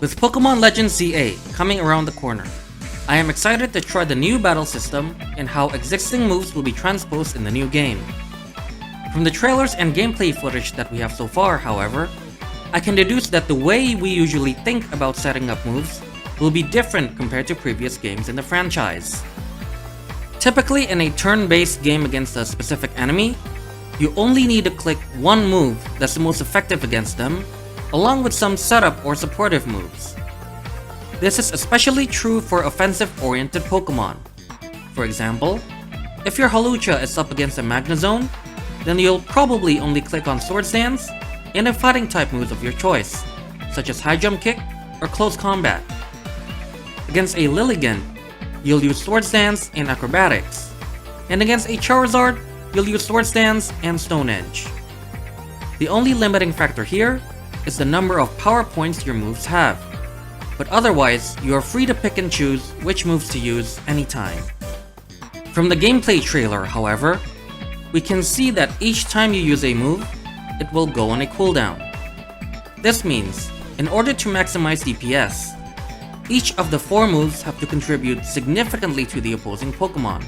With Pokémon Legends CA coming around the corner, I am excited to try the new battle system and how existing moves will be transposed in the new game. From the trailers and gameplay footage that we have so far, however, I can deduce that the way we usually think about setting up moves will be different compared to previous games in the franchise. Typically in a turn-based game against a specific enemy, you only need to click one move that's the most effective against them, along with some setup or supportive moves. This is especially true for offensive-oriented Pokemon. For example, if your Hawlucha is up against a Magnezone, then you'll probably only click on Swords Dance and a fighting type moves of your choice, such as High Jump Kick or Close Combat. Against a Lilligant, you'll use Swords Dance and Acrobatics, and against a Charizard, you'll use Swords Dance and Stone Edge. The only limiting factor here is the number of power points your moves have, but otherwise you are free to pick and choose which moves to use anytime. From the gameplay trailer, however, we can see that each time you use a move, it will go on a cooldown. This means, in order to maximize DPS, each of the 4 moves have to contribute significantly to the opposing Pokemon.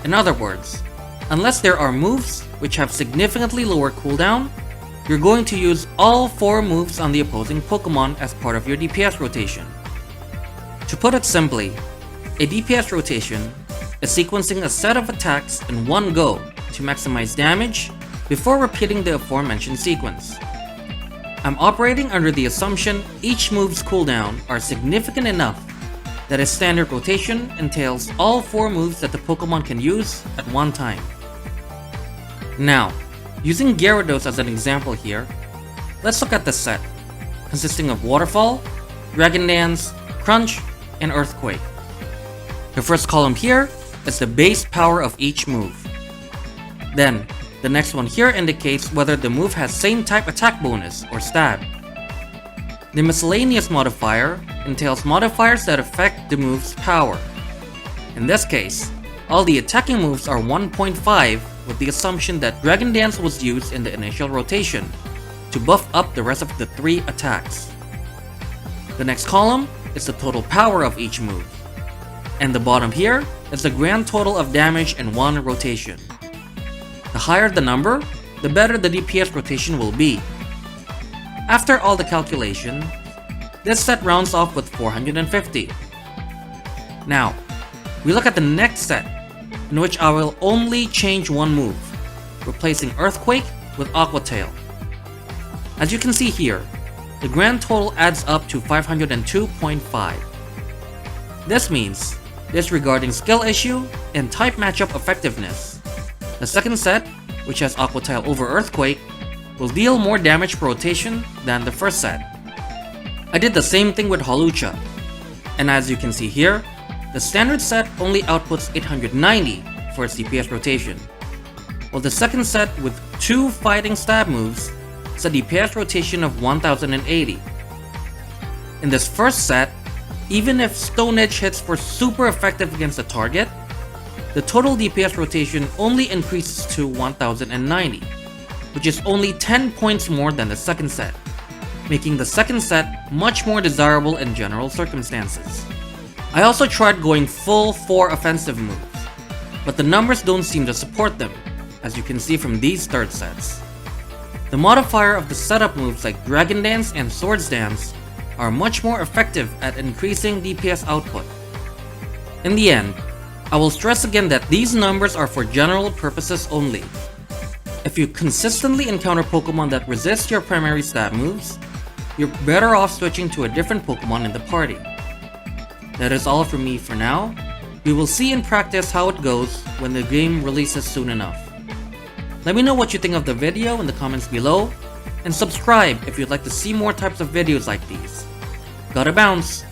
In other words, unless there are moves which have significantly lower cooldown, you're going to use all 4 moves on the opposing Pokemon as part of your DPS rotation. To put it simply, a DPS rotation is sequencing a set of attacks in one go to maximize damage before repeating the aforementioned sequence. I'm operating under the assumption each move's cooldown are significant enough that a standard rotation entails all 4 moves that the Pokemon can use at one time. Now, using Gyarados as an example here, let's look at the set, consisting of Waterfall, Dragon Dance, Crunch, and Earthquake. The first column here is the base power of each move. Then, the next one here indicates whether the move has same type attack bonus or stab. The miscellaneous modifier entails modifiers that affect the move's power. In this case, all the attacking moves are 1.5 with the assumption that Dragon Dance was used in the initial rotation to buff up the rest of the 3 attacks. The next column is the total power of each move. And the bottom here is the grand total of damage in one rotation. The higher the number, the better the DPS rotation will be. After all the calculation, this set rounds off with 450. Now, we look at the next set, in which I will only change one move, replacing Earthquake with Aqua Tail. As you can see here, the grand total adds up to 502.5. This means, disregarding skill issue and type matchup effectiveness, the second set, which has Aqua Tail over Earthquake, will deal more damage per rotation than the first set. I did the same thing with Hawlucha, and as you can see here, the standard set only outputs 890 for its DPS rotation, while the second set with 2 fighting stab moves has a DPS rotation of 1080. In this first set, even if Stone Edge hits for super effective against a target, the total DPS rotation only increases to 1090, which is only 10 points more than the second set, making the second set much more desirable in general circumstances. I also tried going full 4 offensive moves, but the numbers don't seem to support them, as you can see from these third sets. The modifier of the setup moves like Dragon Dance and Swords Dance are much more effective at increasing DPS output. In the end, I will stress again that these numbers are for general purposes only. If you consistently encounter Pokemon that resist your primary stab moves, you're better off switching to a different Pokemon in the party. That is all from me for now. We will see in practice how it goes when the game releases soon enough. Let me know what you think of the video in the comments below, and subscribe if you'd like to see more types of videos like these. Gotta bounce!